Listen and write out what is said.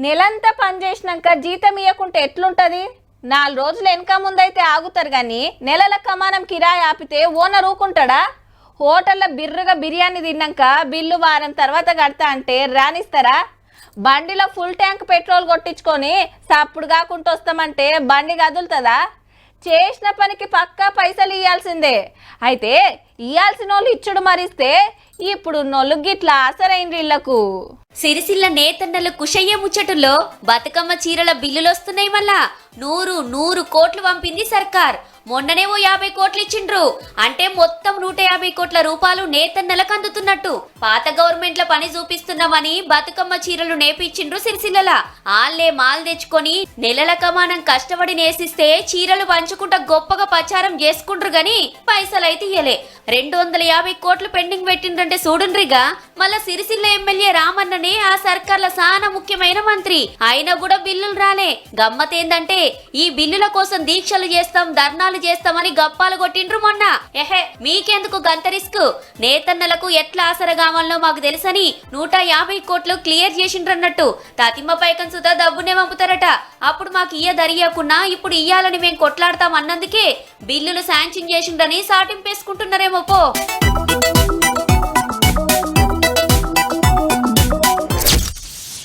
నెలంతా పని చేసినాక జీతం ఇవ్వకుంటే ఎట్లుంటది? 4 రోజులు వెనక ముందైతే ఆగుతారు కానీ నెలల కమానం కిరాయి ఆపితే ఓనర్ ఊకుంటాడా? హోటల్లో బిర్రుగా బిర్యానీ తిన్నాక బిల్లు వారం తర్వాత కడతా అంటే రానిస్తారా? బండిలో ఫుల్ ట్యాంక్ పెట్రోల్ కొట్టించుకొని సప్పుడు కాకుండా వస్తామంటే బండి కదులుతుందా? చేసిన పనికి పక్కా పైసలు ఇవ్వాల్సిందే. అయితే ఇవ్వాల్సిన వాళ్ళు ఇచ్చుడు మరిస్తే ఇప్పుడు నొల్లు గిట్లా ఆసరైన ఇళ్లకు. సిరిసిల్ల నేతన్నలు కుషయ్య ముచ్చటుల్లో బతుకమ్మ చీరల బిల్లులొస్తున్నాయి. మళ్ళా 100 కోట్లు పంపింది సర్కార్. మొన్ననేమో 50 కోట్లు ఇచ్చిండ్రు. అంటే మొత్తం 150 కోట్ల రూపాయలు నేతన్నలకు అందుతున్నట్టు. పాత గవర్నమెంట్ల పని చూపిస్తున్నామని బతుకమ్మ చీరలు నేపిచ్చిండ్రు సిరిసిల్ల. ఆళ్లే మాల్ తెచ్చుకొని నెలల కమానం కష్టపడి నేసిస్తే చీరలు పంచుకుంటా గొప్పగా ప్రచారం చేసుకుండ్రు గాని పైసలైతే ఇయ్యలే. 250 కోట్లు పెండింగ్ పెట్టిండ్రంటే చూడుండ్రిగా. మళ్ళా సిరిసిల్ల ఎమ్మెల్యే రామన్ననే ఆ సర్కార్ల సానా ముఖ్యమైన మంత్రి. అయినా కూడా బిల్లులు రాలే. గమ్మతేందంటే ఈ బిల్లుల కోసం దీక్షలు చేస్తాం, ధర్నాలు చేస్తామని గప్పాలు కొట్టిండ్రు మొన్న. మీకెందుకు గంత రిస్క్? నేతన్నలకు ఎట్లా ఆసరగామల్లో మాకు తెలుసని 150 కోట్లు క్లియర్ చేసిండ్రన్నట్టు. తతిమ్మ పైకం సుధా డబ్బునే పంపుతారట. అప్పుడు మాకు దరియకున్నా ఇప్పుడు ఇయ్యాలని మేము కొట్లాడతాం అన్నందుకే బిల్లులు శాంక్షన్ చేసిండ్రని సాటింపేసుకుంటున్నారేమో పో.